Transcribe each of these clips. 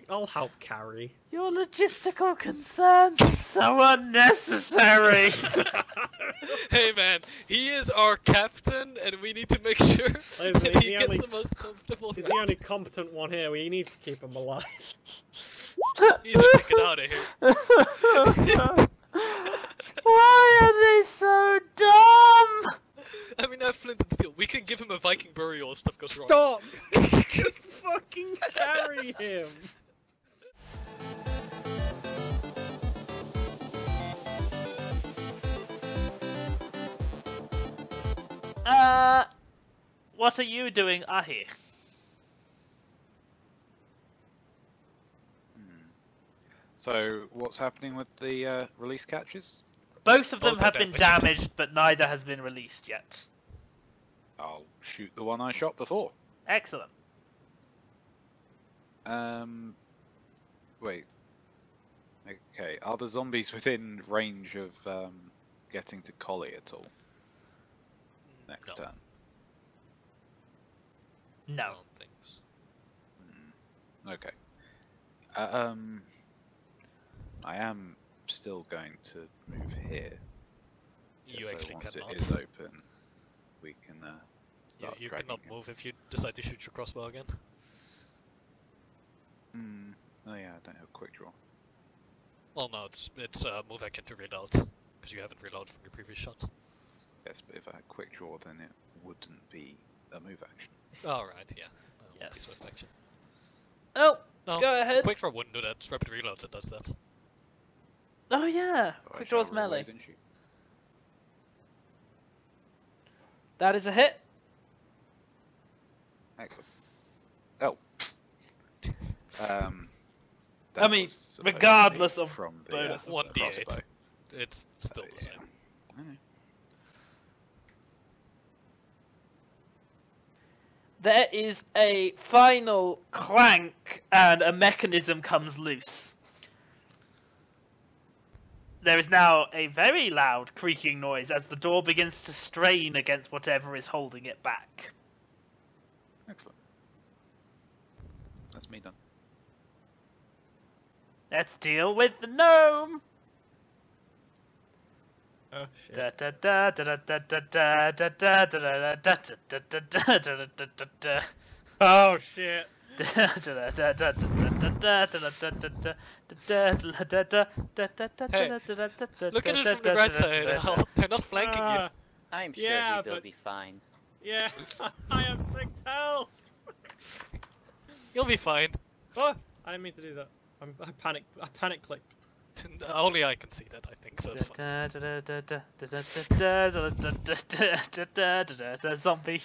I'll help carry. Your logistical concerns are so unnecessary. Hey man, he is our captain, and we need to make sure that he gets the most comfortable. He's the only competent one here. We need to keep him alive. He's a ticket out of here. Why are they so dumb? I mean, I have flint and steel. We can give him a Viking burial if stuff goes wrong. Stop! Just fucking carry him. What are you doing, Ahi? So, what's happening with the release catches? Both of them Both are have been damaged, but neither has been released yet. I'll shoot the one I shot before. Excellent. Wait. Okay, are the zombies within range of getting to Collie at all? Next turn. No. I don't think so. Okay. I am still going to move here. You So actually once cannot. it is open, we can start You dragging cannot him. move if you decide to shoot your crossbow again. Oh yeah, I don't have a quick draw. Well, no, it's move action to reload, because you haven't reloaded from your previous shot. Yes, but if I had quick draw, then it wouldn't be a move action. Alright, yeah. Yes. Swift action. Oh, No, go ahead. Quick draw wouldn't do that. It's rapid reload that does that. Oh yeah, So I quick shall draw's melee. reload and shoot. That is a hit. Excellent. Oh. I that mean, was supposed to be regardless of from the, bonus. 1d8. crossbow. It's still the same. I know. There is a final clank, and a mechanism comes loose. There is now a very loud creaking noise as the door begins to strain against whatever is holding it back. Excellent. That's me done. Let's deal with the gnome. Oh shit. Da da da da da da da da da da da da da da da da da da. Oh shit. Hey, look at it from the right side. They're not flanking you. I'm sure Yeah, he will but- be fine. Yeah, I have 6 health. You'll be fine. Oh, I didn't mean to do that. I panic clicked. Only I can see that, I think, so it's fine. The zombie.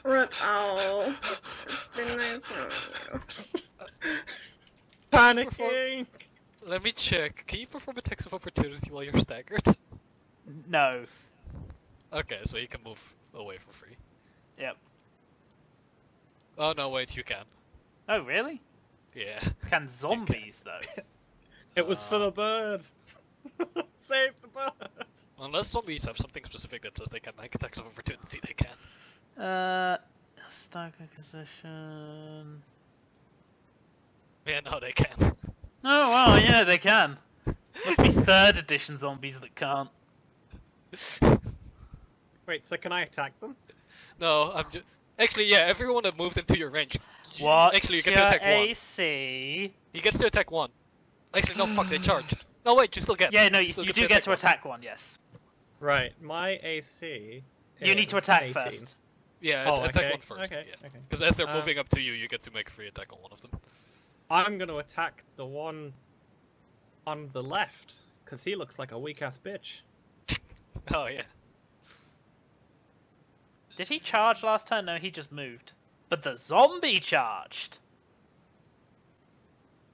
Rip owl. It's been nice knowing you. Panicking. Let me check. Can you perform attacks of opportunity while you're staggered? No. Okay, so you can move away for free. Yep. Oh no, wait, you can. Oh, really? Yeah. Can zombies, though? It was for the bird. Save the bird. Unless zombies have something specific that says they can make attacks of opportunity, they can. Stagger position. Yeah, no, they can. Oh, wow, yeah, they can. Must be 3rd edition zombies that can't. Wait, so can I attack them? No, I'm just... Actually, yeah, everyone that moved into your range. What? Actually, you get to attack one. AC? He gets to attack one. Actually, no, fuck, they charged. No, wait, you still get. Yeah, no, you still do get to one. attack one, yes. Right, my AC. You need to is attack 18. first. Yeah, Oh, attack okay, one first. okay, Yeah. okay. Because as they're moving up to you, you get to make a free attack on one of them. I'm gonna attack the one on the left, because he looks like a weak-ass bitch. Oh, yeah. Did he charge last turn? No, he just moved. But the zombie charged!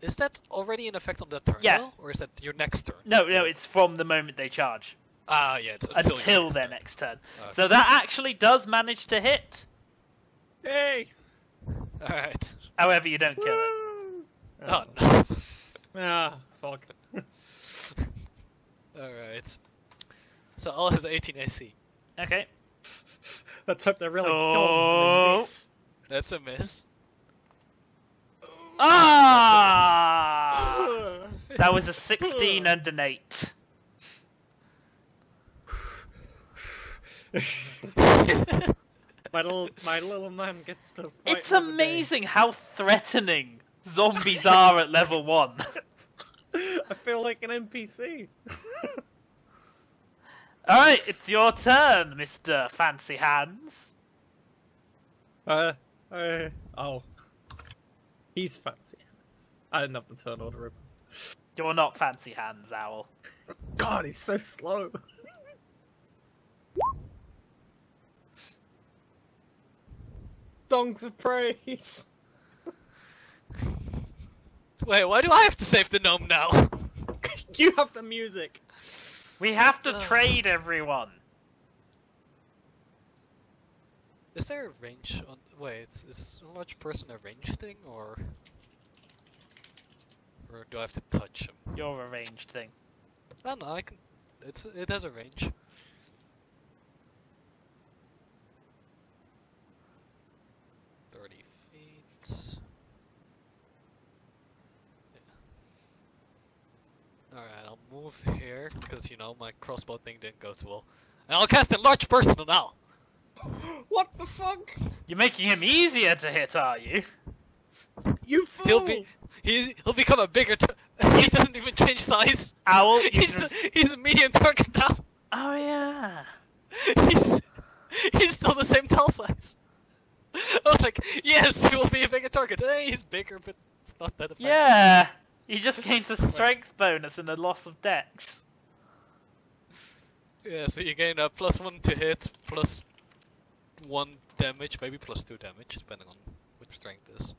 Is that already in effect on that turn? Yeah. Though? Or is that your next turn? No, it's from the moment they charge. Ah, yeah, it's Until your their next next turn. Okay. So that actually does manage to hit. Hey! turn. Alright. However, you don't kill it. Oh, no. Ah, fuck. Alright. So all has 18 AC. Okay. Let's hope they're really Oh. gone. That's a miss. Ah! That was a 16 and an 8. My little man gets to fight. It's another day. amazing how threatening zombies are at level 1. I feel like an NPC. Alright, it's your turn, Mr. Fancy Hands. Oh. He's fancy hands. I didn't have the turn order open. You're not Fancy Hands, Owl. God, he's so slow. Songs of praise. Wait, why do I have to save the gnome now? You have the music. We have to trade everyone. Is there a range on... Wait, is a large person a range thing, or do I have to touch him? You're a ranged thing. No, I can... It has a range. Alright, I'll move here, because, you know, my crossbow thing didn't go too well. And I'll cast Enlarge Person now! What the fuck? You're making him easier to hit, are you? You fool! He'll become a bigger he doesn't even change size! Owl, he's a medium target now! Oh yeah! He's still the same tall size! I was like, yes, he will be a bigger target! Hey, he's bigger, but it's not that effective. Yeah! He just gains a strength bonus and a loss of dex. Yeah, so you gain a +1 to hit, +1 damage, maybe +2 damage, depending on which strength is.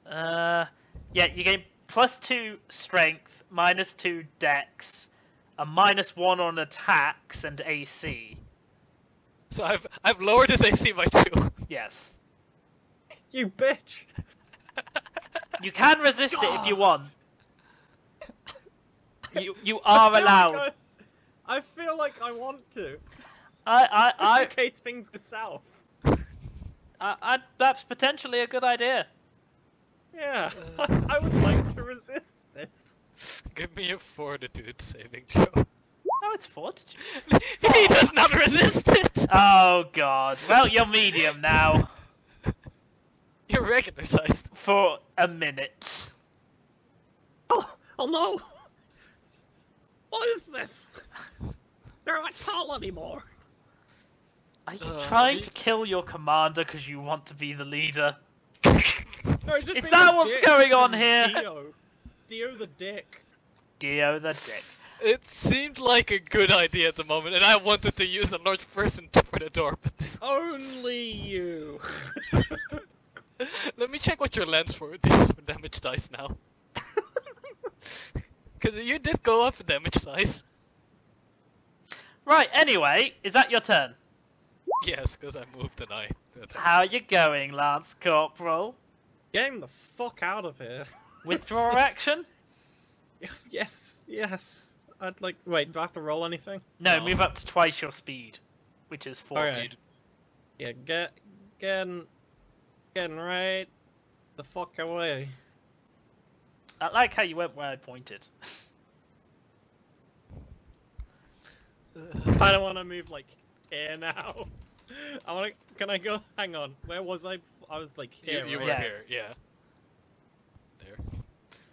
Yeah, you gain +2 strength, -2 dex, a -1 on attacks and AC. So I've lowered his AC by 2. Yes. You bitch! You can resist it if you want. You are allowed. I feel like I want to. In In case things go south. that's potentially a good idea. Yeah, I would like to resist this. Give me a fortitude saving throw. No, it's fortitude. He does not resist it! Oh god. Well, you're medium now. You're regular sized. For a minute. Oh no! What is this? They're not tall anymore. Are you trying to kill your commander because you want to be the leader? No, Is that what's going on here? Dio the dick. Dio the dick. It seemed like a good idea at the moment, and I wanted to use a large person for the door, but this... Only you. Let me check what your lens for is for damage dice now. Because you did go up in damage size. Right, anyway, is that your turn? Yes, because I moved and I... How you going, Lance Corporal? Getting the fuck out of here. Withdraw action? Yes. I'd like... Wait, do I have to roll anything? No, move up to twice your speed, which is 40. Okay. Yeah, getting right the fuck away. I like how you went where I pointed. I don't want to move, like, here now. Can I go? Hang on. Where was I? I was, like, here, You right? were here, yeah. There.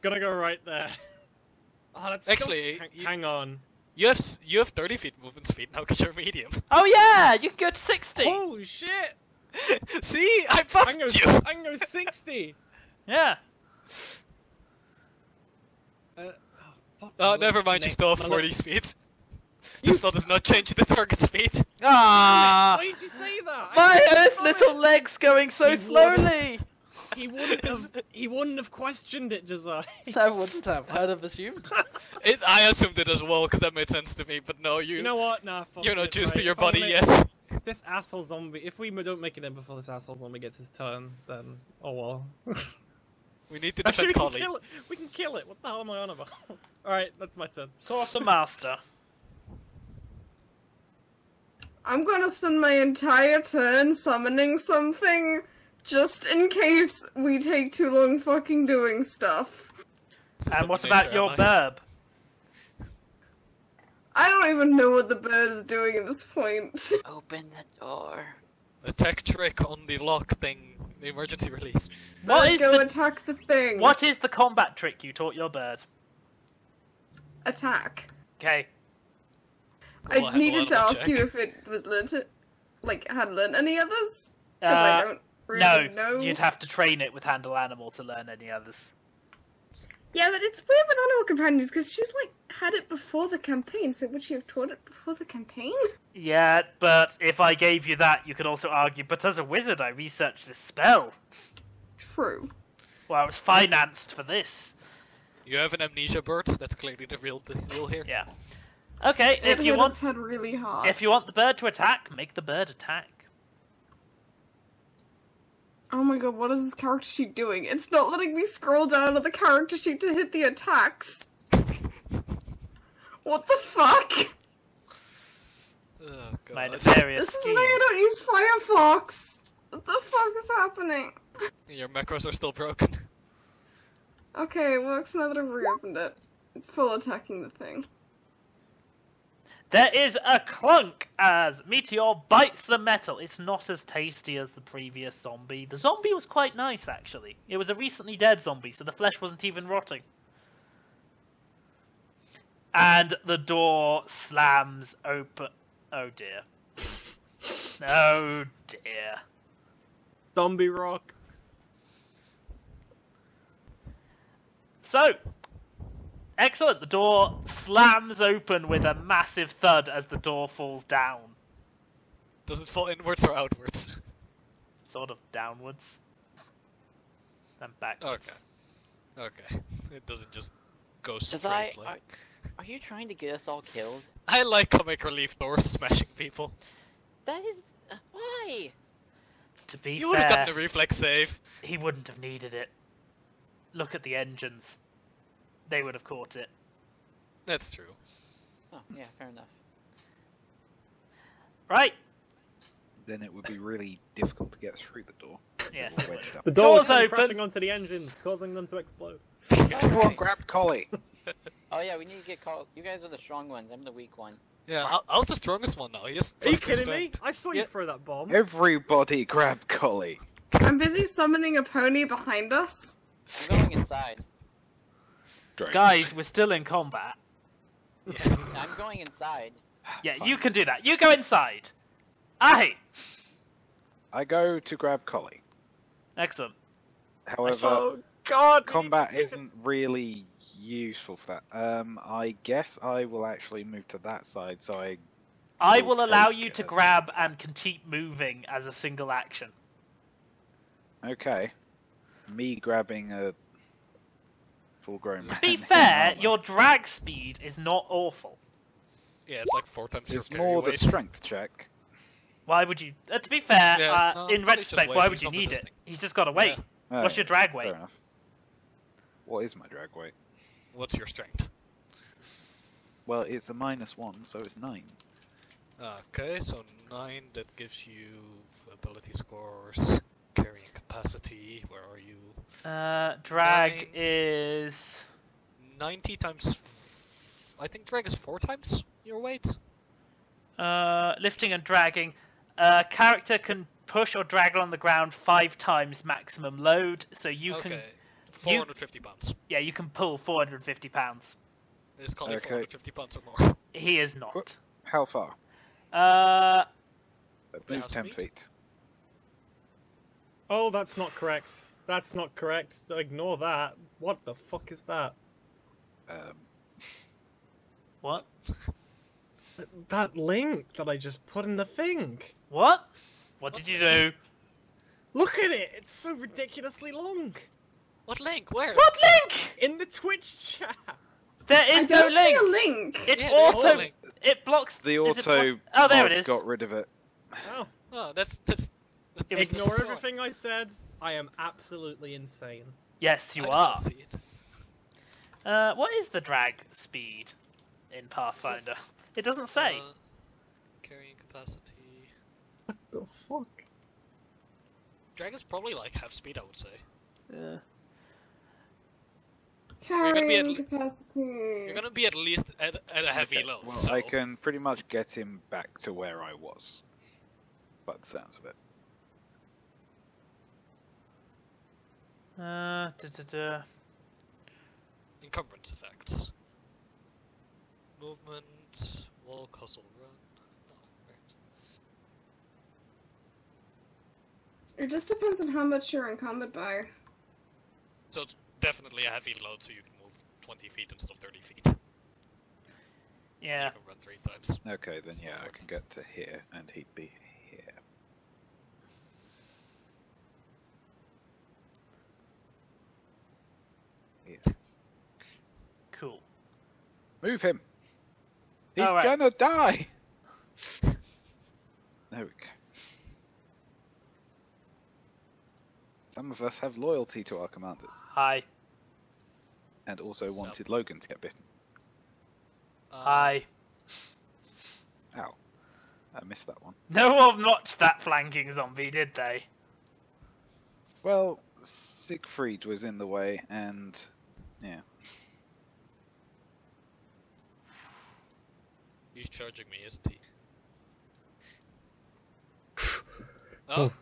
Gonna go right there. Oh, that's Actually, hang on. You have 30 feet movement speed now because you're medium. Oh yeah, you can go to 60! Holy shit! See? I buffed you! I can go 60! Yeah. Oh, never mind, you still have 40 speed. This spell does not change the target speed. Ah! Why did you say that? His little legs going so slowly! He wouldn't have questioned it, Josiah. I wouldn't have. I'd have assumed. I assumed it as well, because that made sense to me, but no, You know what? Nah, fuck you're not it, used right? to your If I body make- yet. This asshole zombie, if we don't make it in before this asshole zombie gets his turn, then oh well. We need to Actually, defend we can Collie. kill it. We can kill it. What the hell am I on about? Alright, that's my turn. Quartermaster. I'm gonna spend my entire turn summoning something Just in case we take too long fucking doing stuff. And what about your burb? I don't even know what the bird is doing at this point. Open the door. A tech trick on the lock thing, the emergency release. What is the attack the thing? What is the combat trick you taught your bird? Attack. Okay. Well, I needed to ask check. you if it was learned it, like had learned any others. Because I don't really know. You'd have to train it with handle animal to learn any others. Yeah, but it's weird with animal companions because she's like had it before the campaign. So would she have taught it before the campaign? Yeah, but if I gave you that, you could also argue, but as a wizard, I researched this spell. True. Well, I was financed for this. You have an amnesia bird. That's clearly the real deal here. Yeah. Okay, if you want, its head really hard. if you want the bird to attack, make the bird attack. Oh my god, what is this character sheet doing? It's not letting me scroll down to the character sheet to hit the attacks. What the fuck? Oh, God. My nefarious This is scheme. why I don't use Firefox. What the fuck is happening? Your macros are still broken. Okay, it works now that I've reopened it. It's full attacking the thing. There is a clunk as Meteor bites the metal. It's not as tasty as the previous zombie. The zombie was quite nice, actually. It was a recently dead zombie, so the flesh wasn't even rotting. And the door slams open. Oh dear. Oh dear. Zombie rock. So, excellent. The door slams open with a massive thud as the door falls down. Does it fall inwards or outwards? Sort of downwards. And backwards. Okay. It doesn't just go Does straight. Are you trying to get us all killed? I like comic relief doors smashing people. That is... why? To be You would have gotten fair, a reflex save. he wouldn't have needed it. Look at the engines. They would have caught it. That's true. Oh, yeah, fair enough. Right. Then it would be really difficult to get through the door. Yes, We're it would. wedged up. The door Door's was open. crashing onto the engines, causing them to explode. Everyone grab Collie! Oh yeah, we need to get called. You guys are the strong ones. I'm the weak one. Yeah, I was the strongest one now. He has Are you +2 kidding me? strength. I saw you Yeah. throw that bomb. Everybody grab Collie! I'm busy summoning a pony behind us. I'm going inside. Great. Guys, we're still in combat. Yeah. I'm going inside. Yeah, Fine. you can do that. You go inside. Aye. I go to grab Collie. Excellent. However, Oh god! combat isn't really useful for that. I guess I will actually move to that side, so I Will will allow take you to it. grab and can keep moving as a single action. Okay. Me grabbing a full-grown man. To be in fair, armor. your drag speed is not awful. Yeah, it's like 4 times your It's carry more the weight. strength check. Why would you... to be fair, Yeah, no, in probably just retrospect, weight, why he's would you not need it? resisting. He's just got to wait. Yeah. What's your drag weight? Fair enough. What is my drag weight? What's your strength? Well, it's a -1, so it's 9. Okay, so 9, that gives you ability scores, carrying capacity, where are you? Drag Nine. is... 90 times... I think drag is 4 times your weight? Lifting and dragging. Character can push or drag on the ground 5 times maximum load, so you Okay, can... 450 pounds. Yeah, you can pull 450 pounds. It's called Okay. 450 pounds or more. He is not. How far? Move How 10 speed? feet. Oh, that's not correct. That's not correct. Ignore that. What the fuck is that? What? That link that I just put in the thing. What? What did you do? Look at it! It's so ridiculously long. What link? Where? What link? In the Twitch chat. There I is no don't see link. a link. It Yeah, there is no auto... link. It blocks... The is it auto oh, there mod it is. got rid of it. Oh. Oh, that's It was Ignore just- everything I said. I am absolutely insane. Yes, you I are. don't see it. What is the drag speed in Pathfinder? It doesn't say. Carrying capacity. What the fuck? Dragon's probably like half speed, I would say. Yeah. Carrying You're capacity. gonna be at least at a heavy Okay, load. well, so... I can pretty much get him back to where I was. By the sounds of it. Encumbrance effects. Movement, walk, hustle, run. Oh, right. It just depends on how much you're encumbered by. So it's definitely a heavy load, so you can move 20 feet instead of 30 feet. Yeah. You can run 3 times. Okay, then So yeah, I 4 can times. get to here, and he'd be here. Here. Cool. Move him! He's Alright. gonna die! There we go. Some of us have loyalty to our commanders, Hi. and also Sup. wanted Logan to get bitten. Hi. Ow. I missed that one. No one watched that flanking zombie, did they? Well, Siegfried was in the way, and yeah. He's charging me, isn't he? Oh.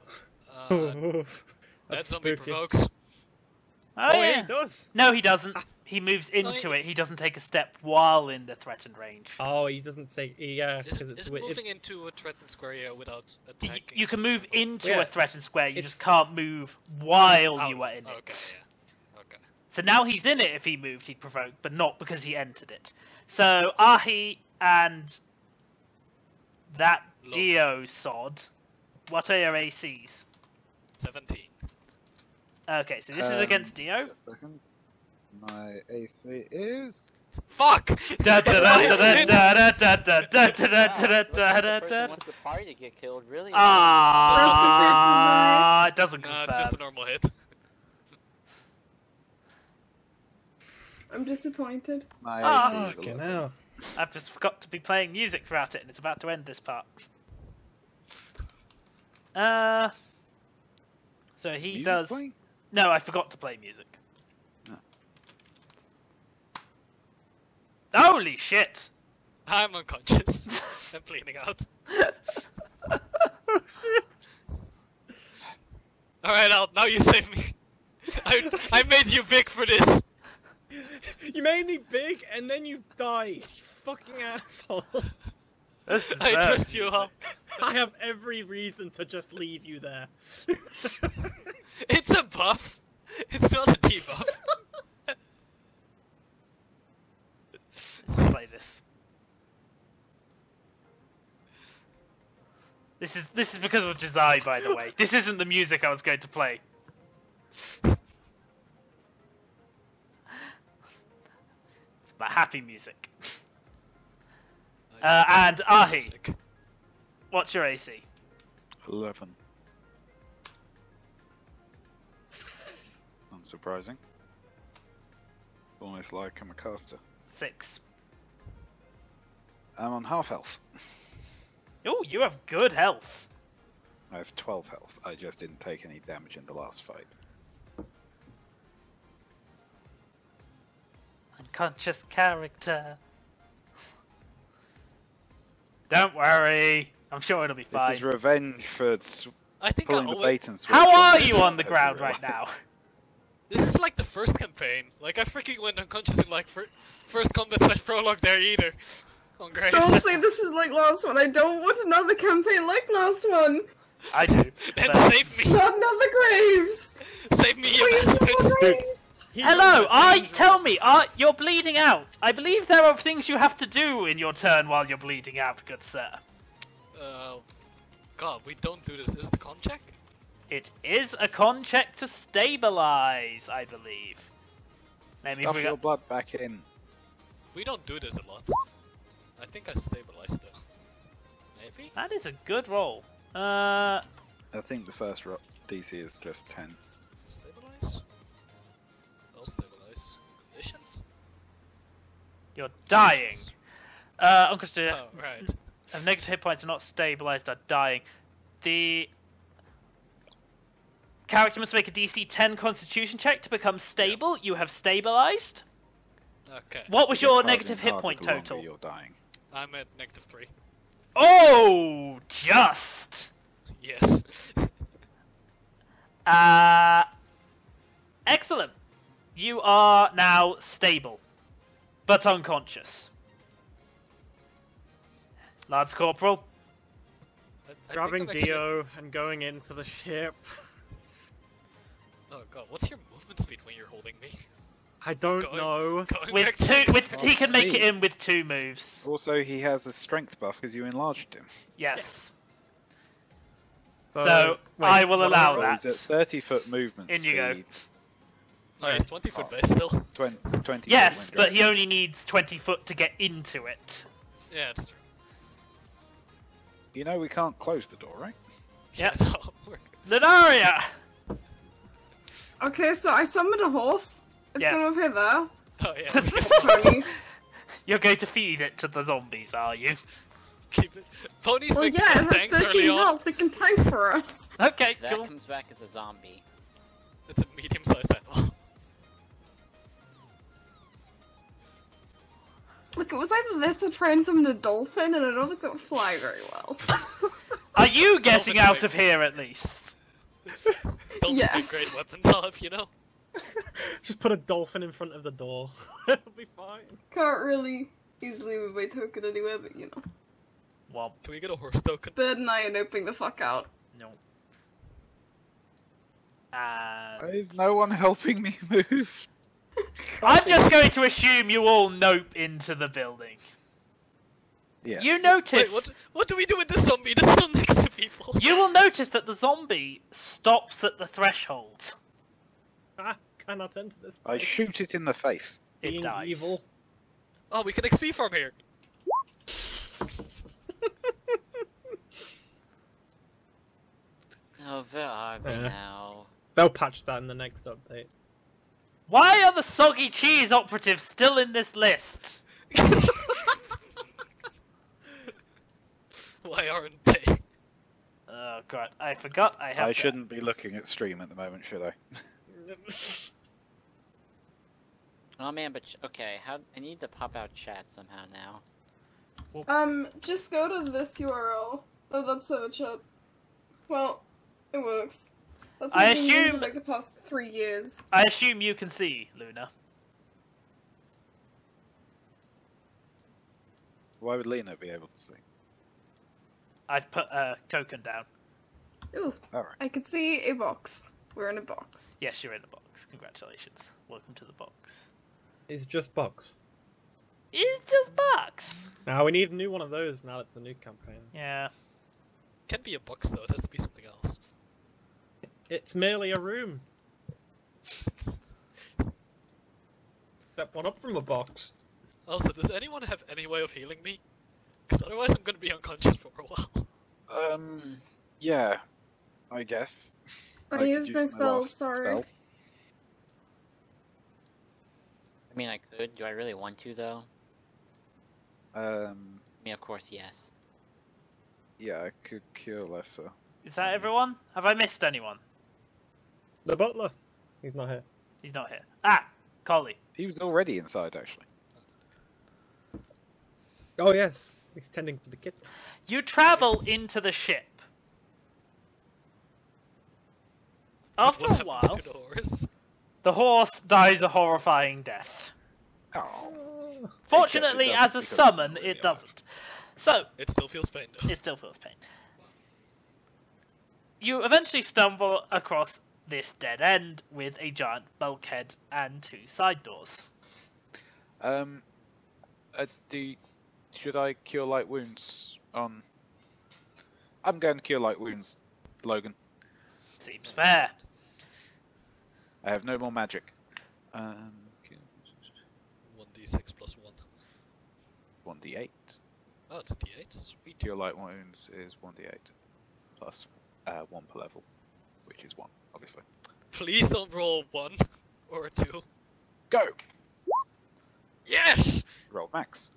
That That's zombie spooky. provokes. Oh, Yeah, yeah. he does. No, he doesn't. He moves into it. He doesn't take a step while in the threatened range. Oh, he doesn't say. Yeah, Is, because it's is moving into a threatened square area without attacking? You can move into Yeah. a threatened square. You It's- just can't move while Oh, you are in okay, it. yeah. Okay. So now he's in it. If he moved, he'd provoke, but not because he entered it. So Ahi and that Look. Dio sod. What are your ACs? 17. Okay, so this is against Dio. A second. My AC is. Fuck! Da da da da da da da da da da Wow, da da da looks like the person da. wants the party to get killed, really? Ah, it doesn't No, confirm. it's just a normal hit. I'm disappointed. My Ah. AC is Fucking 11. hell. I've just forgot to be playing music throughout it, and it's about to end this part. So he Music does. playing? No, I forgot to play music. Oh. Holy shit! I'm unconscious. I'm bleeding out. Alright, Al, now you save me. I made you big for this. You made me big, and then you died. You fucking asshole. This is I bad. trust you, Al. I have every reason to just leave you there. It's a buff. It's not a debuff. Let's play this. This is because of Jazai, by the way. This isn't the music I was going to play. It's my happy music. And Ahi, Music. what's your AC? 11. Unsurprising. Almost like I'm a caster. 6. I'm on half health. Oh, you have good health. I have 12 health. I just didn't take any damage in the last fight. Unconscious character. Don't worry. I'm sure it'll be This fine. is revenge for I think I pulling the always... bait and switch. How are this, you on the as ground you right realise. now? This is like the first campaign. Like, I freaking went unconscious in like first combat / prologue there either. On Grace. Don't say this is like last one. I don't want another campaign like last one. I do. Then but- save me. Not another graves. Save me, you Please, no bastards. more graves. Hello, tell me, you're bleeding out. I believe there are things you have to do in your turn while you're bleeding out, good sir. God, we don't do this. Is it the con check? It is a con check to stabilize, I believe. Maybe Stuff we your got... blood back in. We don't do this a lot. I think I stabilized though. Maybe? That is a good roll. I think the first DC is just 10. Stabilize? I'll stabilize. Conditions? You're dying. Unconscious Oh, right. of negative hit points are not stabilized, are dying. The character must make a DC 10 Constitution check to become stable. You have stabilized. Okay. What was It your gets negative harder hit point the longer total? You're dying. I'm at -3. Oh, just. Yes. Excellent. You are now stable, but unconscious. Lance Corporal. I Grabbing think I'm actually- Dio and going into the ship. Oh god, what's your movement speed when you're holding me? I don't Going- know. Going With back two, to- with he can make it speed. in with 2 moves. Also, he has a strength buff because you enlarged him. Yes. So, So wait, I will what allow am I rolling? So he's that. at 30-foot movement In speed. you go. No, he's 20-foot base still. 20 Yes, foot but wind he only needs 20 foot to get into it. Yeah, it's true. You know we can't close the door, right? Yep. Yeah, no, we're good. Lunaria! Okay, so I summoned a horse. It's Yes. gonna appear there. Oh yeah, we can Tony. You're going to feed it to the zombies, are you? keep it. Ponies Well, make yeah, the it best has tanks 13 early on. health. It can tank for us. Okay, That cool. comes back as a zombie. It's a medium-sized animal. Look, it was either this or try and summon a dolphin, and I don't think that would fly very well. Are you getting Dolphins out make- of here at least? Dolphins Yes. make great weapons, Olive, you know. Just put a dolphin in front of the door. It'll be fine. Can't really easily move my token anywhere, but you know. Well, Can we get a horse token? Bird and I are noping the fuck out. no. Why is no one helping me move? I'm just going to assume you all nope into the building. Yeah. You Wait, notice. what do we do with this zombie that's still next to people? You will notice that the zombie stops at the threshold. Ah, cannot enter this I place. shoot it in the face. It Being dies. evil. Oh, we can XP from here. Oh, where are we Yeah. now? They'll patch that in the next update. Why are the soggy cheese operatives still in this list? Why aren't they? Oh god, I forgot I have. I shouldn't be looking at stream at the moment, should I? Oh man, but okay, how I need to pop out chat somehow now. Just go to this URL. Oh, that's server chat. Well, it works. That's I what I've been using assume- for like the past 3 years. I assume you can see, Luna. Why would Lena be able to see? I've put a token down. Ooh, Alright. I can see a box. We're in a box. Yes, you're in the box. Congratulations. Welcome to the box. It's just box. It's just box. Now we need a new one of those now it's a new campaign. Yeah. Can be a box though. It has to be something else. It's merely a room. Step one up from a box. Also, does anyone have any way of healing me? Because otherwise I'm gonna be unconscious for a while. Yeah. I guess. I could used use my spell, last sorry. spell. I mean, I could. Do I really want to though? I mean, of course, yes. Yeah, I could cure lesser. Is that everyone? Have I missed anyone? The butler. He's not here. He's not here. Ah! Collie. He was already inside, actually. Oh yes. He's tending to the kitchen. You travel Yes. into the ship. But After what a happens while, to the horse? the horse dies a horrifying death. Oh. Fortunately, Except it as a doesn't, because it's summon, not really it alive. doesn't. So, It still feels pain though. it still feels pain. You eventually stumble across this dead end with a giant bulkhead and 2 side doors. Should I cure light wounds on? I'm going to cure light wounds, Logan. Seems fair. I have no more magic. 1d6 plus 1. 1d8. Oh, it's a d8. Sweet. Cure light wounds is 1d8 plus 1 per level, which is 1, obviously. Please don't roll 1 or a 2. Go. Yes! Roll max.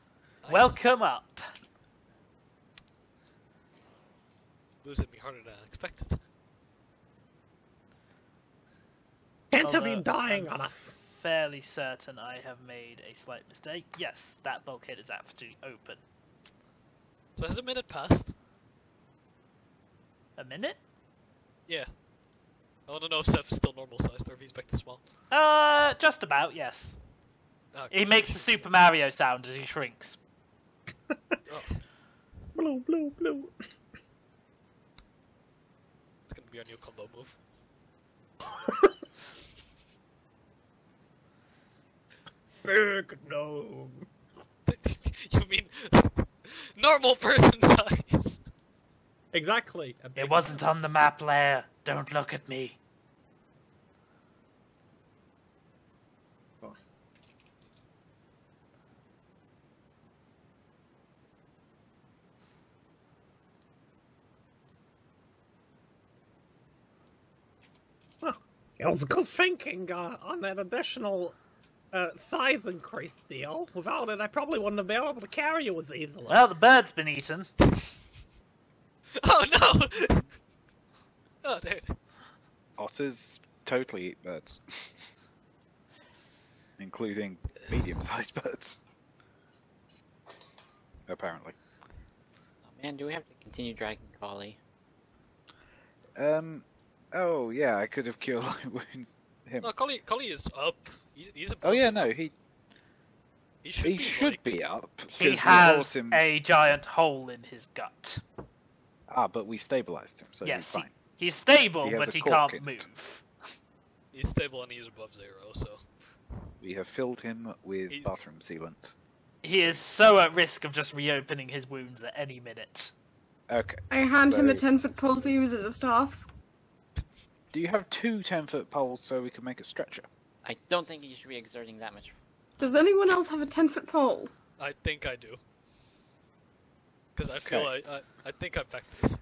Nice. Welcome up. Moves hit me harder than I expected. have you although dying I'm on us? fairly certain I have made a slight mistake. Yes, that bulkhead is actually open. So has a minute passed? A minute? Yeah. I want to know if Seth is still normal sized or if he's back to small. Just about, yes. Okay. He makes the Super Mario sound as he shrinks. Oh, Blue, blue, blue. it's gonna be our new combo move. Big gnome. You mean normal person size? Exactly. It wasn't on the map, Leia. Don't look at me. It was good thinking on an additional size increase deal. Without it, I probably wouldn't have been able to carry you as easily. Well, the bird's been eaten. Oh no! Oh dude. Otters totally eat birds. Including medium-sized birds. Apparently. Oh man, do we have to continue dragging Collie? Oh yeah, I could have killed him. No, Collie is up. He's a Oh yeah, boss. no, he should be up. He 'cause we has brought him... a giant hole in his gut. Ah, but we stabilized him, so Yes, he's fine. He's stable, He has but a he cork can't in it. move. He's stable and he's above 0, so. We have filled him with He- bathroom sealant. He is so at risk of just reopening his wounds at any minute. Okay. I hand him a So- 10-foot pole to use as a staff. Do you have 2 10-foot poles so we can make a stretcher? I don't think you should be exerting that much. Does anyone else have a 10-foot pole? I think I do. Because I feel Okay. I think I've backed this.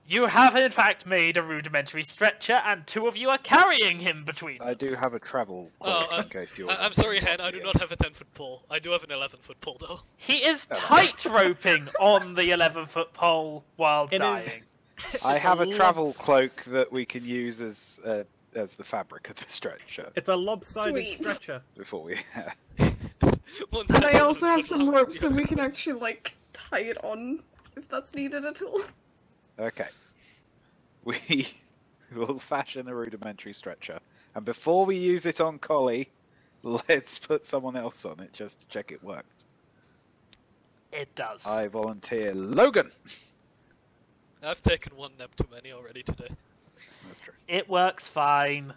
You have in fact made a rudimentary stretcher, and 2 of you are carrying him between. I do have a travel cloak in case you're... I'm sorry, Hen, I do not have a 10-foot pole. I do have an 11-foot pole, though. He is tight roping on the 11-foot pole while It is- dying. I have a lob- travel cloak that we can use as the fabric of the stretcher It's a lopsided Sweet. stretcher. before we... And I also have some rope so we can actually, like, tie it on if that's needed at all. Okay. We will fashion a rudimentary stretcher. And before we use it on Collie, let's put someone else on it just to check it worked. It does. I volunteer Logan! I've taken 1 nap too many already today. That's true. It works fine.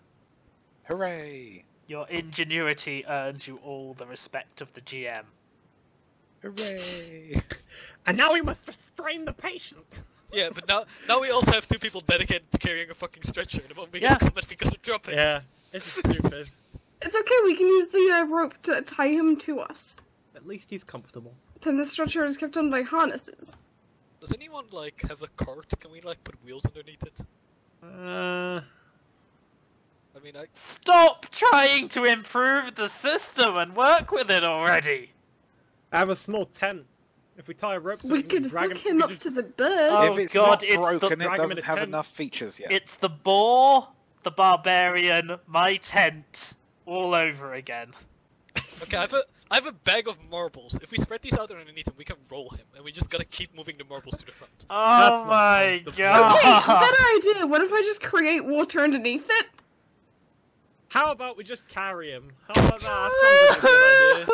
Hooray! Your ingenuity earns you all the respect of the GM. Hooray! And now we must restrain the patient. Yeah, but now we also have 2 people dedicated to carrying a fucking stretcher. The moment we Yeah. get combat, we gotta drop it. Yeah, it's stupid. It's okay, we can use the rope to tie him to us. At least he's comfortable. Then the stretcher is kept on by harnesses. Does anyone, like, have a cart? Can we, like, put wheels underneath it? I mean, Stop trying to improve the system and work with it already! I have a small tent. If we tie a rope to We it, can could drag hook him him up to the bird. Oh, if it's God, not it's the- broken, drag it him in doesn't a have tent. enough features yet. It's the boar, the barbarian, my tent, all over again. okay, I have a bag of marbles. If we spread these out underneath him, we can roll him, and we just gotta keep moving the marbles to the front. Oh That's not my comfortable. Wait, god! better idea! What if I just create water underneath it? How about we just carry him? How about that? That sounds like a good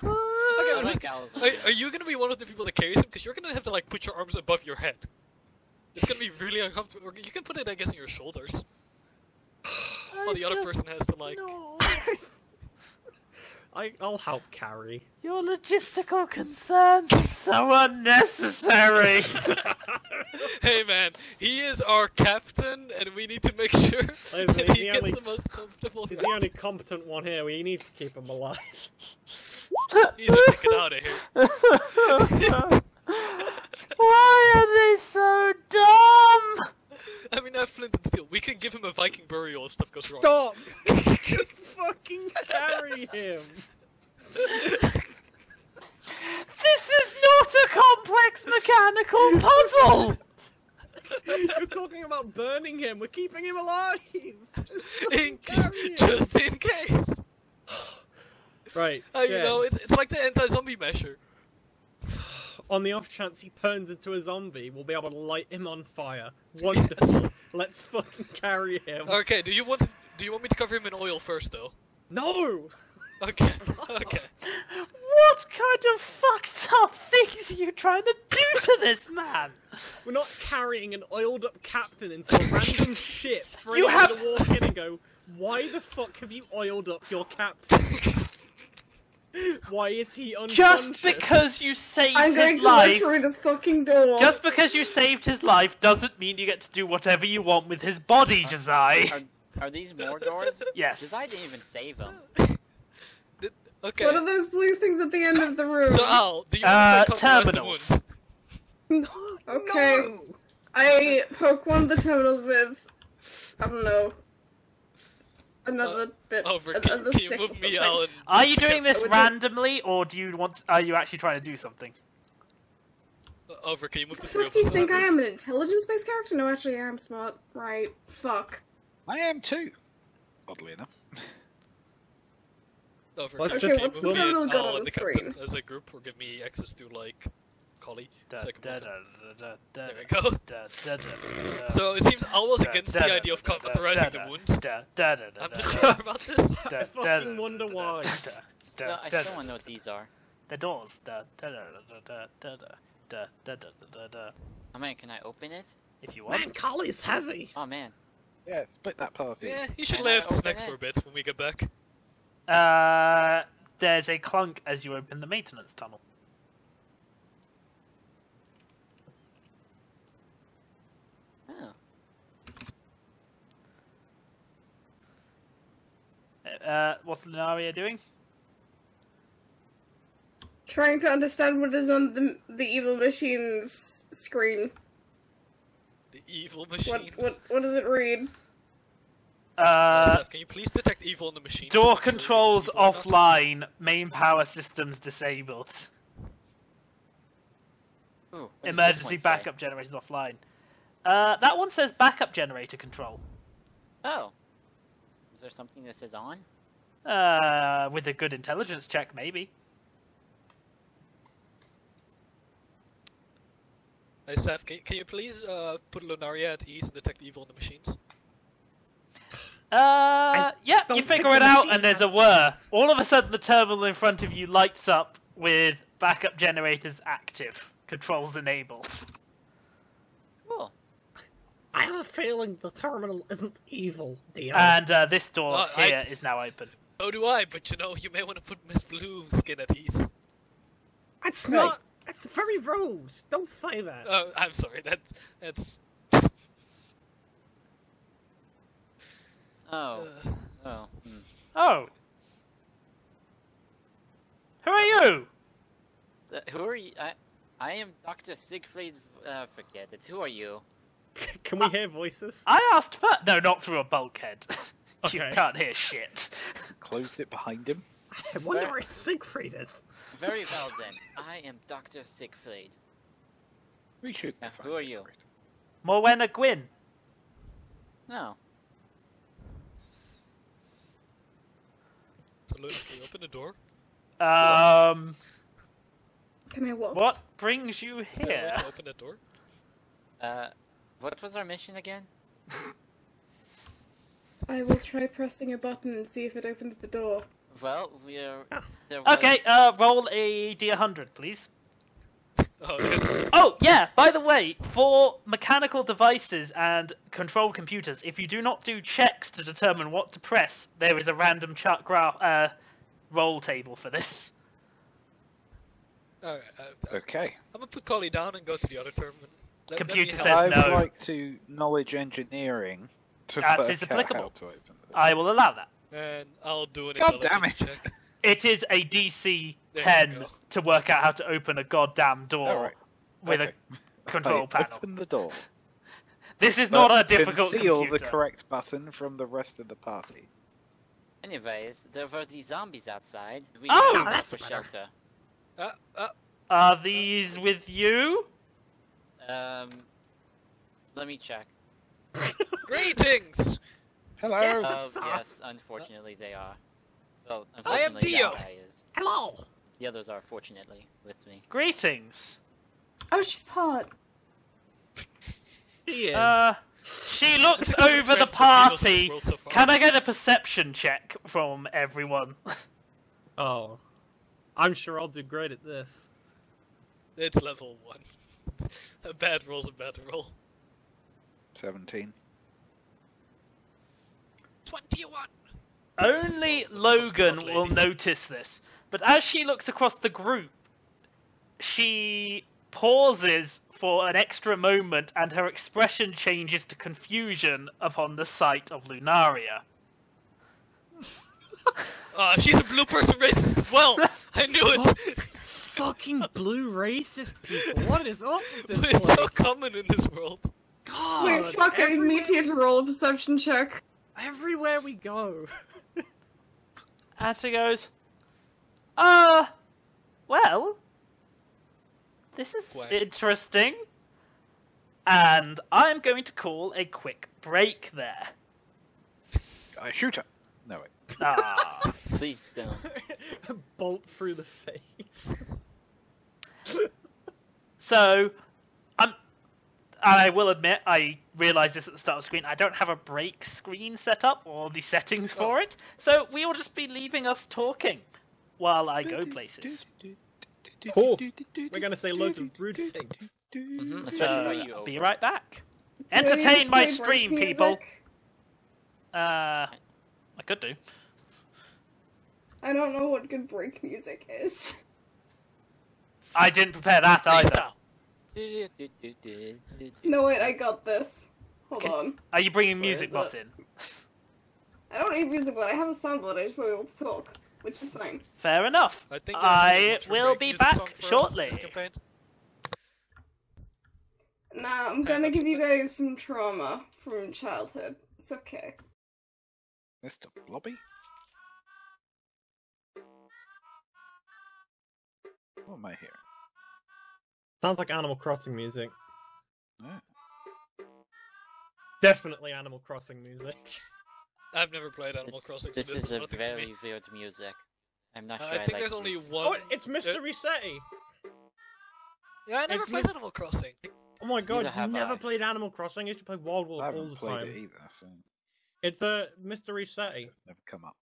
idea. Okay, I but like Alice. are you gonna be one of the people that carries him? Because you're gonna have to, like, put your arms above your head. It's gonna be really uncomfortable. Or you can put it, I guess, on your shoulders. While the other person has to, like... No. I'll help carry. Your logistical concerns are so unnecessary! Hey man, he is our captain, and we need to make sure Listen, that he's he the gets only- the most comfortable. He's the only competent one here. We need to keep him alive. He's a ticket out of here. Why are they so dumb? I mean, I have flint and steel. We can give him a Viking burial if stuff goes wrong. Stop! Just fucking carry him. This is not a complex mechanical puzzle! You're talking about burning him. We're keeping him alive. In Right. You yeah. know, it's like the anti-zombie measure. On the off chance he turns into a zombie, we'll be able to light him on fire. Wonderful. Let's fucking carry him. Okay, do you want me to cover him in oil first, though? No! Okay, okay. What kind of fucked up things are you trying to do to this man? We're not carrying an oiled up captain into a random ship for You anyone have- to walk in and go, why the fuck have you oiled up your captain? Why is he unconscious? Just because you saved I'm going his to look life, through this fucking door. just because you saved his life doesn't mean you get to do whatever you want with his body, Jazai. Are these more doors? Yes. Because I didn't even save them. Okay. What are those blue things at the end of the room? So Al, do you want to take the terminals. wound? No! Okay. No! I poke one of the terminals with, I don't know, another bit. Over, another can you stick or move me, something. Al? Are you doing this I would- randomly, or do you want? Are you actually trying to do something? Over, can you move the The three fuck of do you us? think I am, an intelligence-based character? No, actually, I am smart. Right. Fuck. I am too. Oddly enough. Over, Let's can Okay, you what's move the me, terminal got Al, on and the the captain screen? as a group, or give me access to, like, Collie? Da, So I can da, move da, him. da, da, There we go. da, da, da, So it seems Al was da, against da, the da, idea of da, da, cauterizing da, the wound. da, da, da, da, I'm da, not da, sure about this. da, I da, fucking da, wonder da, why. da, da, Still, da, I da, still want to know what these are. the doors. Da, da, da, da, da, da, da, da, da, da, da. Oh man, can I open it? If you want. Man, Collie's heavy! Oh man. Yeah, split that party. Yeah, you should Can lay I off the open snacks it? for a bit when we get back. There's a clunk as you open the maintenance tunnel. Oh. What's Lunaria doing? Trying to understand what is on the evil machine's screen. The evil machines. What does it read? Seth, can you please detect evil in the machine? to Door make sure if it's controls evil or not? offline. Main power systems disabled. Ooh, what does this Emergency one say? backup generators offline. That one says backup generator control. Oh. Is there something that says on? With a good intelligence check, maybe. Hey Seth, can you please put Lunaria at ease and detect evil in the machines? Yeah, you don't figure think it the out, machine and there's has- a whir. All of a sudden, the terminal in front of you lights up with backup generators active, controls enabled. Cool. I have a feeling the terminal isn't evil, dear. And this door I- here is now open. So do I, but you know, you may want to put Miss Blue skin at ease. It's not. It's very rude. Don't say that. I'm sorry, that's... Oh. Oh. Hmm. Oh. Who are you? Who are you? I am Dr. Siegfried. Forget it. Who are you? Can we hear voices? I asked first. No, not through a bulkhead. You Okay. can't hear shit. Closed it behind him. I wonder where Siegfried is. Very well then. I am Dr. Siegfried. We should. Yeah, find who are some you? great- Morwenna Gwyn. No. So Luna, can you open the door? Can I walk? What brings you Is there a way here? to open that door? What was our mission again? I will try pressing a button and see if it opens the door. Well, we're... there Okay, was- roll a d100, please. Oh, yeah. Oh, yeah, by the way, for mechanical devices and control computers, if you do not do checks to determine what to press, there is a random chart graph, roll table for this. Alright, Okay. I'm gonna put Collie down and go to the other terminal. Computer help. says I'd no. like to knowledge engineering to That work is out applicable. how to open it. I will allow that. And I'll do an God damn intelligence it. check. It is a DC There you 10 go. to work out how to open a goddamn door Alright. with Okay. a control I panel. Open the door. This is not a But difficult conceal computer. the correct button from the rest of the party. Anyways, there were these zombies outside. We Oh, ran that's for better. shelter. Are these with you? Let me check. Greetings! Hello. Yeah. Yes, unfortunately they are. Well, I am unfortunately, Dio. that guy is. Hello! The others are fortunately with me. Greetings. Oh, she's hot. He is. She looks That's a good over the trend for females in this party. world so far. Can I get a perception check from everyone? Oh. I'm sure I'll do great at this. It's level 1. A bad roll's a bad roll. 17. 21! Only Logan will notice this, but as she looks across the group, she pauses for an extra moment and her expression changes to confusion upon the sight of Lunaria. She's a blue person racist as well! I knew it! Fucking blue racist people. What is up with this It's so place? common in this world. God, Wait, fuck, I need you to roll a perception check. everywhere we go. And she goes, well, this is Quack. interesting. And I'm going to call a quick break there. I shoot her. No, wait. Ah. Please don't. Bolt through the face. So, I will admit, I realised this at the start of the screen, I don't have a break screen set up, or the settings for it, so we will just be leaving us talking while I go places. Cool. We're gonna say loads of rude things. Especially So, by you, I'll be Oprah. right back. Do I need Entertain to my play stream, break people! music? I could do. I don't know what good break music is. I didn't prepare that either. No, wait, I got this. Hold Okay. on. Are you bringing Where music is bots it? in? I don't need music, but I have a soundboard. I just won't be able to talk, which is fine. Fair enough. I think I will be back shortly. This campaign. Nah, I'm gonna that's give you okay. guys some trauma from childhood. It's okay. Mr. Blobby? What am I hearing? Sounds like Animal Crossing music. Yeah. Definitely Animal Crossing music. I've never played Animal Crossing, so This is a nothing to very me. weird music. I'm not sure I I think like there's only this. one. Oh, it's Mr. Resetti! Yeah, I never it's played mis- Animal Crossing. Oh my god, Neither you have never I. played Animal Crossing? I used to play Wild World I all haven't the played time. it either, so It's a Mr. Resetti. never come up.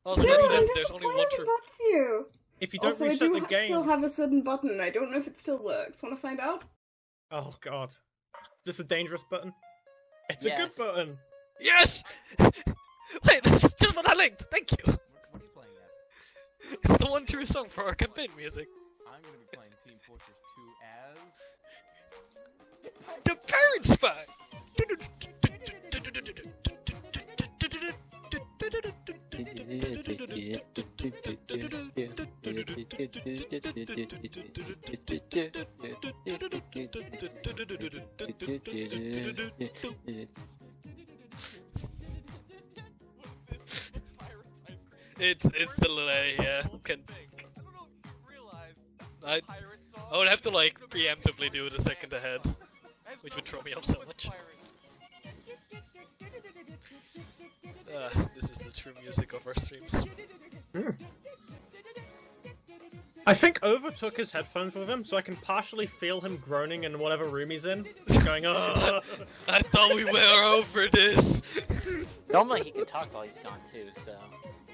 Also, Dude, mention I'm this, there's only one disappointed true. with you. If you don't Also, I reset do the game... still have a certain button. I don't know if it still works. Want to find out? Oh god. Is this a dangerous button? It's Yes. a good button. Yes! Wait, that's just what I linked! Thank you! What are you playing as? It's the one true song for our campaign music. I'm gonna be playing Team Fortress 2 as... The Parent Spy! It's the delay, yeah. I would have to like preemptively do it a second ahead, which would throw me off so much. This is the true music of our streams. I think Over took his headphones with him, so I can partially feel him groaning in whatever room he's in. Going, oh. I thought we were over this. Normally he can talk while he's gone too, so...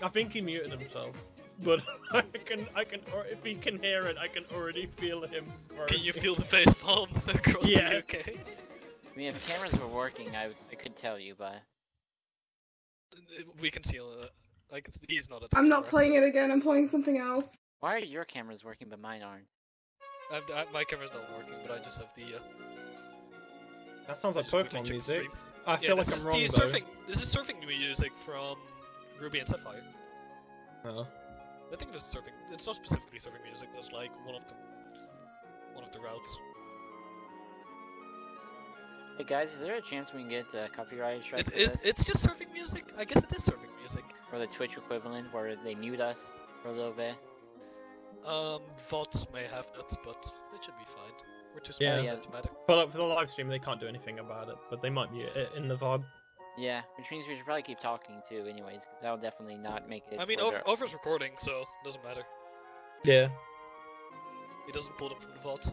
I think he muted himself. But I can, if he can hear it, I can already feel him groaning. Can you feel the face palm across Yes. the UK? I mean, if cameras were working, I could tell you, but... We can see. I can. He's not. I'm not playing it again. I'm playing something else. Why are your cameras working but mine aren't? My camera's not working, but I just have the. That sounds I like just quickly Pokemon checked the music. stream. I Yeah, feel this like is I'm wrong the though. surfing. This is surfing music from Ruby and Sapphire. Oh. I think this is surfing. It's not specifically surfing music. That's like one of the routes. Hey guys, is there a chance we can get copyright strike for this? It's just surfing music. I guess it is surfing music. Or the Twitch equivalent, where they mute us for a little bit? Vods may have that, but it should be fine. We're too small Yeah. for that to matter. Well, for the live stream, they can't do anything about it, but they might mute it in the VOD. Yeah, which means we should probably keep talking too, anyways, because that'll definitely not make it. I mean, further. Over's recording, so it doesn't matter. Yeah. He doesn't pull them from the vault.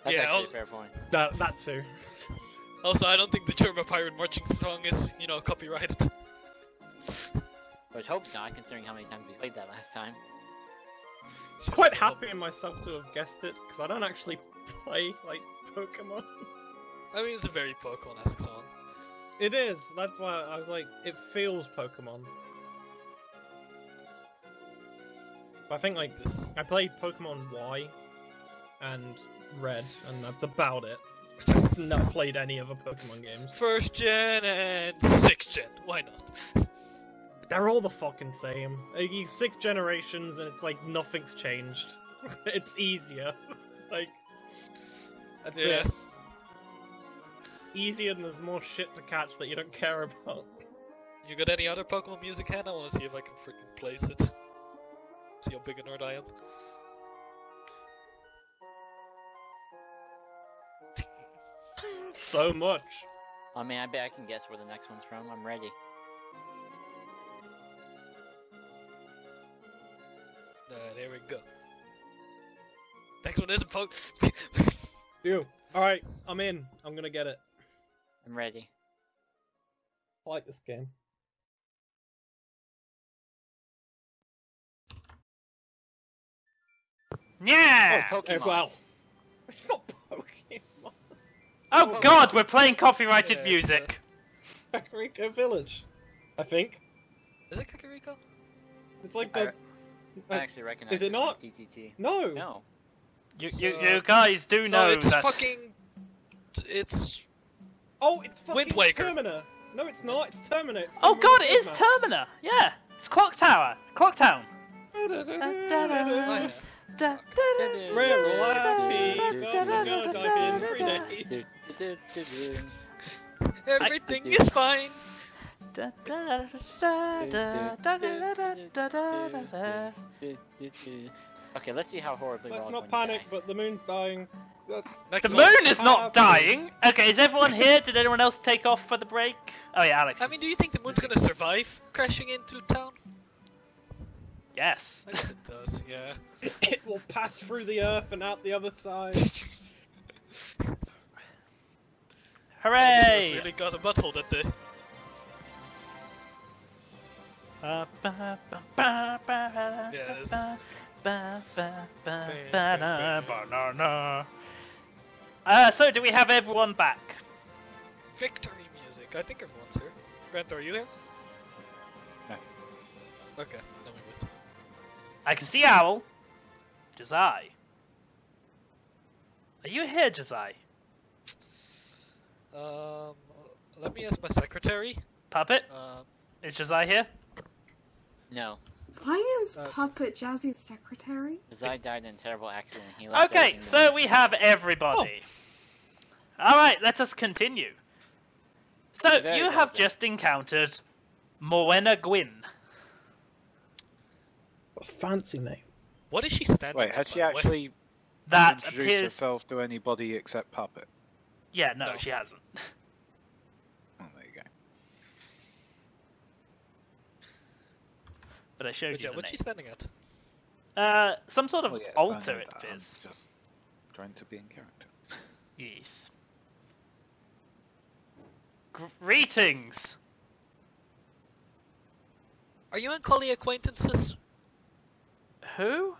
That's yeah, actually also, a fair point. That too. also, I don't think the German pirate marching song is, copyrighted. Which hopes not, considering how many times we played that last time. Quite happy in myself to have guessed it, because I don't actually play, like, Pokemon. I mean, it's a very Pokemon-esque song. It is, that's why I was like, it feels Pokemon. But I think, like, I played Pokemon Y and Red, and that's about it. I've not played any other Pokemon games. 1st gen and 6th gen, why not? They're all the fucking same. You 6 generations and it's like nothing's changed. It's easier. Like, that's it. Easier and there's more shit to catch that you don't care about. You got any other Pokemon music, Hannah? I want to see if I can freaking place it. See how big a nerd I am. So much. Oh man, I bet I can guess where the next one's from. I'm ready. There we go. Next one is a poke. You. Alright, I'm in. I'm gonna get it. I'm ready. I like this game. Yeah! Oh, Pokemon. Well, it's not Pokemon. Oh god, we're playing copyrighted Yeah, music. Kakariko Village, I think. Is it Kakariko? It's like the... I actually recognize Is it this not? from TTT. No! No. You guys do know No, it's that. fucking... It's... Oh, it's fucking Wind Waker. Termina! No, it's not, it's Termina. It's Oh from god, it is Roadmap. Termina! Yeah! It's Clock Tower! Clock Town! Oh, yeah. Real happy, gonna dive in 3 days. Everything is fine. Okay, let's see how horribly Let's we're all not going to panic, die. but the moon's dying. That's... Next The one. moon is not dying! Okay, is everyone here? Did anyone else take off for the break? Oh yeah, Alex. I mean, do you think the moon's gonna survive crashing into town? Yes. I guess it does, yeah. It will pass through the earth and out the other side. Hooray! Really got a butthole that day. Yeah, this is... So do we have everyone back? Victory music. I think everyone's here. Grant, are you here? No. Okay, then we would. I can see Owl. Jazai. Are you here, Jazai? Let me ask my secretary. Puppet? Um, Is Jazai here? No. Why is Puppet Jazzy's secretary? Zai died in a terrible accident. He left Okay, everything so behind. we have everybody. Alright, let us continue. So, Very you well have done. just encountered Morwenna Gwyn. What a fancy name. what is she standing Wait, at, had she by the way? actually That introduced appears... herself to anybody except Puppet? Yeah, no, No. she hasn't. Oh, there you go. But I showed But you yeah, the what's she name. standing at? Some sort of Well, yes, I altar, know it that. appears. I'm just trying to be in character. Yes. Greetings! Are you and Collie acquaintances? Who?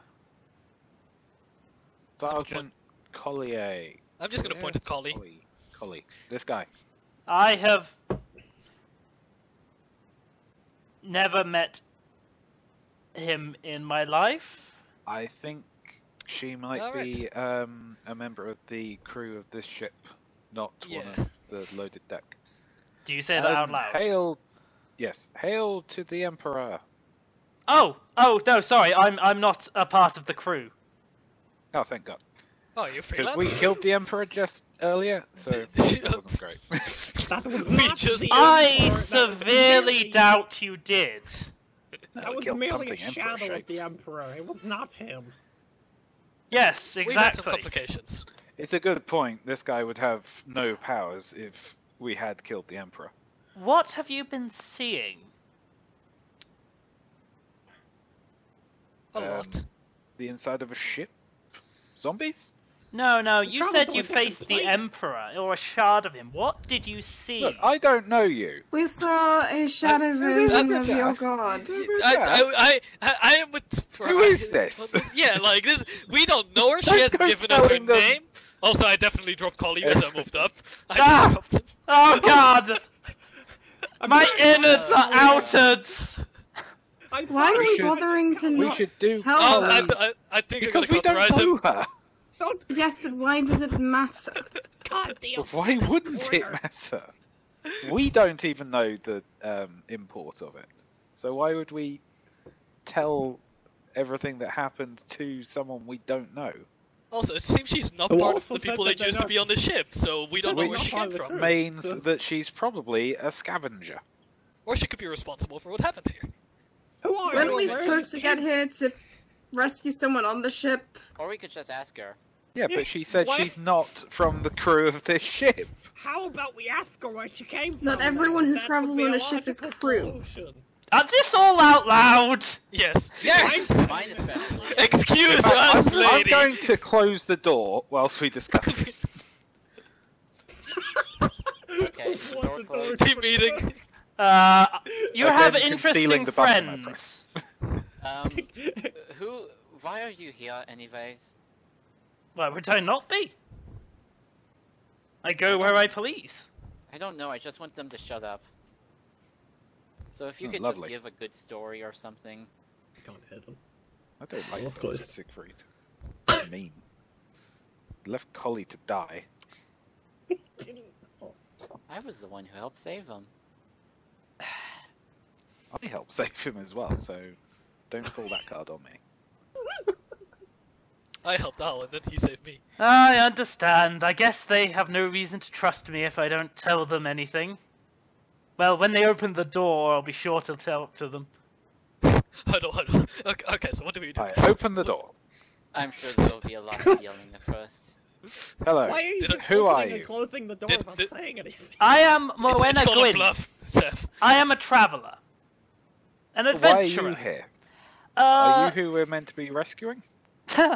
Sergeant Collier. I'm just gonna point at Collie. Collie. This guy. I have never met him in my life. I think she might Alright. be a member of the crew of this ship, not one Yeah. of the loaded deck. Do you say that out loud? Hail, yes, hail to the Emperor. Oh, no, sorry, I'm not a part of the crew. Oh, thank God. Oh, you're Because freelance? we killed the Emperor just earlier, so that wasn't great. That was We not just- the I Emperor, that was severely merely- doubt you did. That was killed merely a something shadow of Emperor-shaped. the Emperor. It was not him. Yes, We've had some exactly. complications. It's a good point. This guy would have no powers if we had killed the Emperor. What have you been seeing? A lot. The inside of a ship? Zombies? No, you traveled said to you a different faced the plane. Emperor, or a shard of him. What did you see? Look, I don't know you. We saw a shadow version of your god. I am with. Who is this? Yeah, like this. We don't know her. She Don't hasn't go given us her telling them. name. Also, I definitely dropped Collie as I moved up. I Ah! just dropped him. Oh god! My innards are outed! Why are we should- bothering to We not should do tell Oh, them? I think because I'm we gonna don't cauterize know him. her. Yes, but why does it matter? God damn. Well, why wouldn't it matter? We don't even know the import of it. So why would we tell everything that happened to someone we don't know? Also, it seems she's not Who part of also the people said that that used they're to be not- on the ship, so we don't know where Which she came from. means that she's probably a scavenger. Or she could be responsible for what happened here. Who are Weren't you? we Where supposed is to it? get here to rescue someone on the ship? Or we could just ask her. Yeah, but she said What? she's not from the crew of this ship. How about we ask her where she came from? Not everyone who That would travels be on a ship is logical crew. solution. Are this all out loud? Yes. Yes! Mine especially. Excuse In fact, us, I'm lady. going to close the door whilst we discuss this. Okay, door closed. Team meeting. You Again, have concealing interesting the button I friends. Why are you here anyways? Why would I not be? I go where I please. I don't know, I just want them to shut up. So if you Oh, could lovely. just give a good story or something. Can't hit them. I don't like Of those course. Siegfried. Mean. Left Collie to die. I was the one who helped save them. I helped save him as well, so don't pull that card on me. I helped Al and then he saved me. I understand. I guess they have no reason to trust me if I don't tell them anything. Well, when they open the door, I'll be sure to tell to them. Hold on. Okay, so what do we do? I open the door. I'm sure there'll be a lot of yelling at first. Hello. Why are you Did just who are opening and you? closing the door Did- without did- saying anything? I am It's Moena called a Gwyn. bluff, Seth. I am a traveller. An Why are adventurer. you here? Are Uh, you who we're meant to be rescuing? no,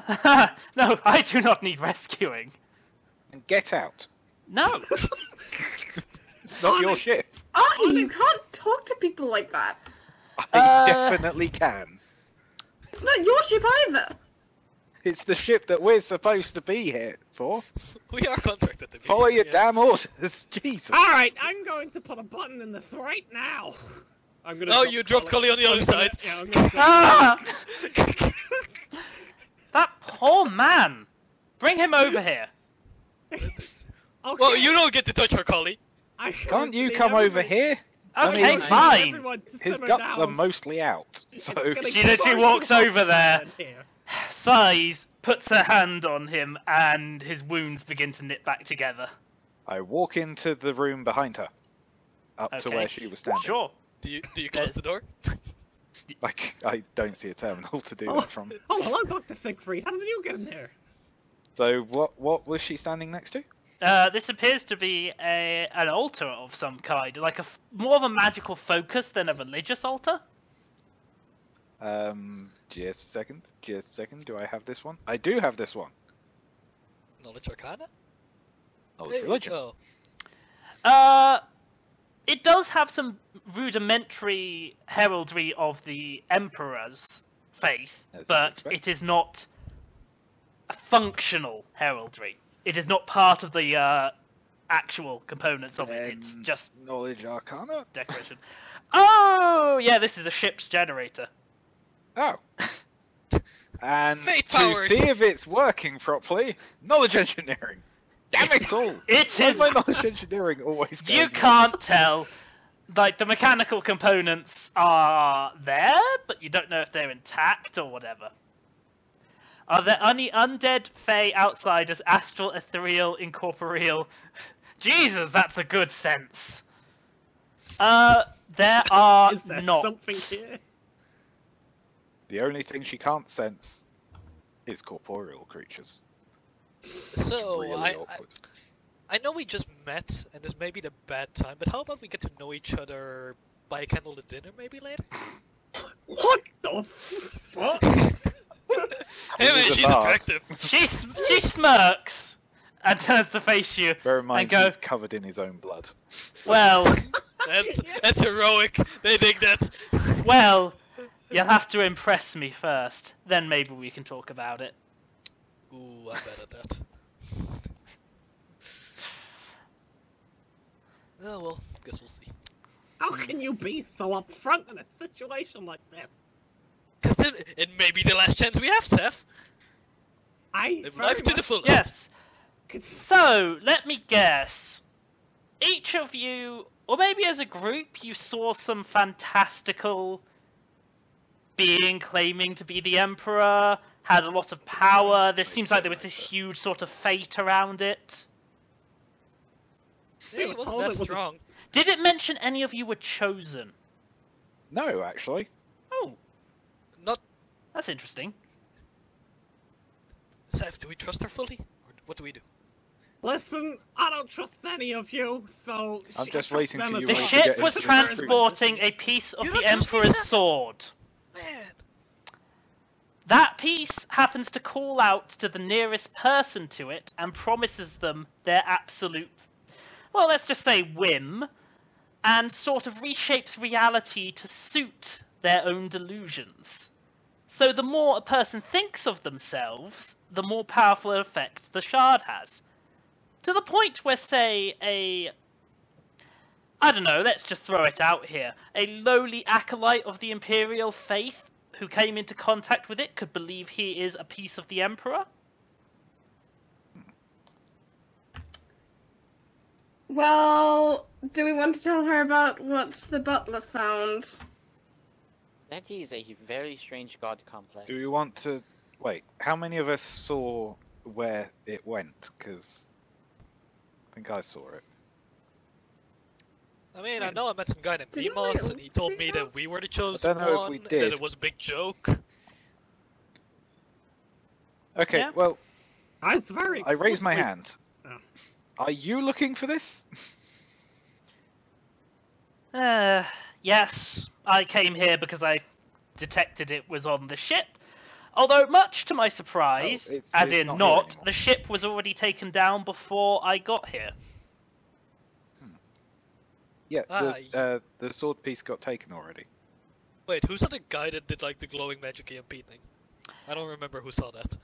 I do not need rescuing. And get out. No. It's not your ship. Artie, you can't talk to people like that. I definitely can. It's not your ship either. It's the ship that we're supposed to be here for. We are contracted to be. Follow your yeah. damn orders. Jesus. Alright, I'm going to put a button in this right now. I'm gonna Oh, drop you dropped Collie on the other side. Yeah, I'm gonna drop Ah! That poor man. Bring him over here. Okay. Well, you don't get to touch her, Collie. I Can't you need come over everyone- here? Okay, I mean, fine. everyone to His simmer guts down. are mostly out. It's So gonna She get literally far walks too hot over there. in here. Sighs, puts her hand on him, and his wounds begin to knit back together. I walk into the room behind her. Up to Okay. where she was standing. Sure. Do you close the door? Like, I don't see a terminal to do Oh. that from. Oh, hello, Dr. Siegfried. How did you get in there? So, what was she standing next to? This appears to be an altar of some kind, like more of a magical focus than a religious altar. Just a second. Do I have this one? I do have this one. Knowledge Arcana? Knowledge religion. Oh. It does have some rudimentary heraldry of the Emperor's faith, As you'd but expect. it is not a functional heraldry. It is not part of the actual components of it. It's just knowledge arcana. decoration. Oh, yeah, this is a ship's generator. Oh. And Fate to powers. see if it's working properly, knowledge engineering. Damn it all! It Why is. my knowledge engineering always going You wrong? can't tell. Like, the mechanical components are there, but you don't know if they're intact or whatever. Are there any undead, fey, outsiders, astral, ethereal, incorporeal? Jesus, that's a good sense. There are Is there not. something here? The only thing she can't sense is corporeal creatures. So, Really I awkward. I know we just met, and this may be the bad time, but how about we get to know each other by a candlelit dinner maybe later? What the fuck? Hey man, He's a she's bard. attractive. She smirks and turns to face you Bear in mind, and goes, he's covered in his own blood. "Well, That's heroic. They dig that. well, you'll have to impress me first. Then maybe we can talk about it." Ooh, I'm bad at that. Oh well, guess we'll see. How can you be so upfront in a situation like this? Cause then it may be the last chance we have, Seth. I Live very life to the much fullest. Yes. could- So let me guess. Each of you, or maybe as a group, you saw some fantastical being claiming to be the Emperor, had a lot of power. There seems like there was this huge sort of fate around it. Yeah, he wasn't that strong. Did it mention any of you were chosen? No, actually. Oh, Not that's interesting. Seth. Do we trust her fully, or what do we do? Listen, I don't trust any of you, so... I'm I just trust waiting them for as you The all well. to get ship was into the recruitment. transporting a piece of You the don't trust me, Emperor's Seth? sword. Man, That piece happens to call out to the nearest person to it and promises them their absolute, well, let's just say whim, and sort of reshapes reality to suit their own delusions. So the more a person thinks of themselves, the more powerful an effect the shard has. To the point where, say, I don't know, let's just throw it out here, a lowly acolyte of the Imperial faith who came into contact with it could believe he is a piece of the Emperor? Well, do we want to tell her about what the butler found? That is a very strange god complex. Do we want to... Wait, how many of us saw where it went? Because I think I saw it. I mean, I know I met some guy named Didn't Demos, we and he told see me that? that we were the chosen know if one, we and did. that it was a big joke. Okay, Yeah. well, I very I raised my explicitly- hand. Oh. Are you looking for this? Yes, I came here because I detected it was on the ship. Although, much to my surprise, Oh, it's- as it's in not here not, anymore. the ship was already taken down before I got here. Yeah, Ah, the sword piece got taken already. Wait, who's the guy that did like the glowing magic EMP thing? I don't remember who saw that.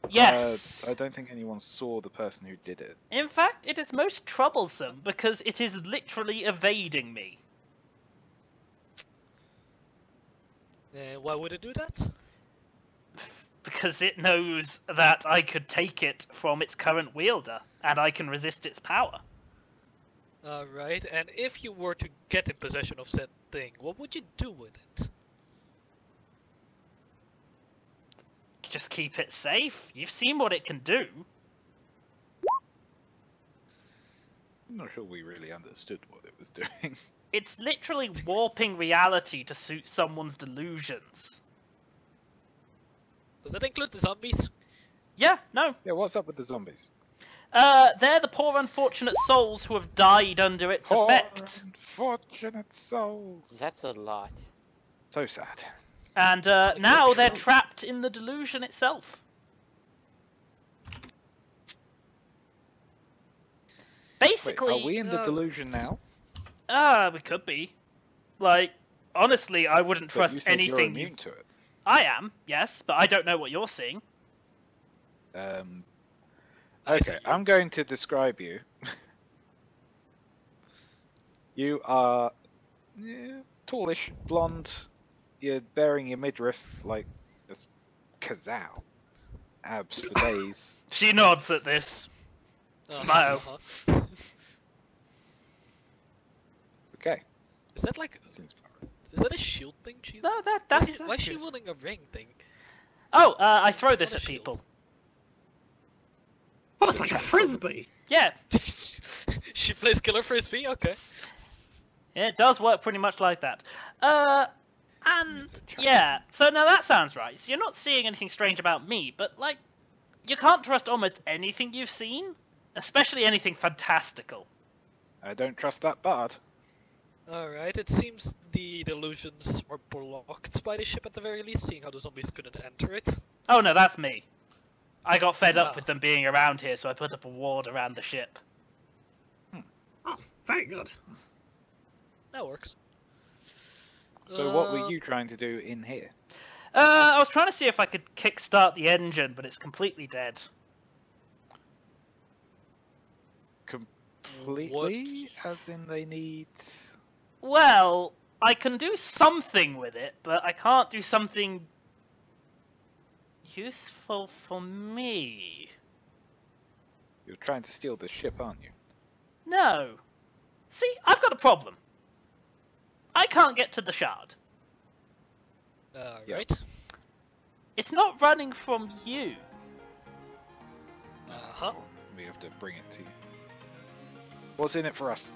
Yes. I don't think anyone saw the person who did it. In fact, it is most troublesome because it is literally evading me. Why would it do that? Because it knows that I could take it from its current wielder, and I can resist its power. Alright, and if you were to get in possession of said thing, what would you do with it? Just keep it safe. You've seen what it can do. I'm not sure we really understood what it was doing. It's literally warping reality to suit someone's delusions. Does that include the zombies? Yeah, no. Yeah, what's up with the zombies? They're the poor unfortunate souls who have died under its Poor effect. unfortunate souls. That's a lot. So sad. And now they're trapped in the delusion itself. Basically, Wait, are we in the delusion now? we could be. Like, honestly, I wouldn't But trust you said you're anything. immune to it. I am, yes, but I don't know what you're seeing. I see Okay, you. I'm going to describe you. You are tallish, blonde. You're bearing your midriff like a kazoo. Abs for days. She nods at this. Smile. uh-huh. Okay. Is that like... Seems Is that a shield thing? She's... No, why that is is why is she accurate. wielding a ring thing? Oh, I throw this Not a at shield. people. Oh, it's like a frisbee. Yeah, She plays Killer Frisbee? Okay. it does work pretty much like that. And yeah, so now that sounds right. So you're not seeing anything strange about me, but like, you can't trust almost anything you've seen, Especially anything fantastical. I don't trust that bard. Alright, it seems the illusions are blocked by the ship at the very least, seeing how the zombies couldn't enter it. Oh no, that's me. I got fed up Ah. with them being around here, so I put up a ward around the ship. Oh, very good. That works. So what were you trying to do in here? I was trying to see if I could kickstart the engine, but it's completely dead. Completely? As in they need... Well, I can do something with it, but I can't do something useful for me. You're trying to steal the ship, aren't you? No. See, I've got a problem. I can't get to the shard. Right. It's not running from you. Uh-huh. We have to bring it to you. What's in it for us?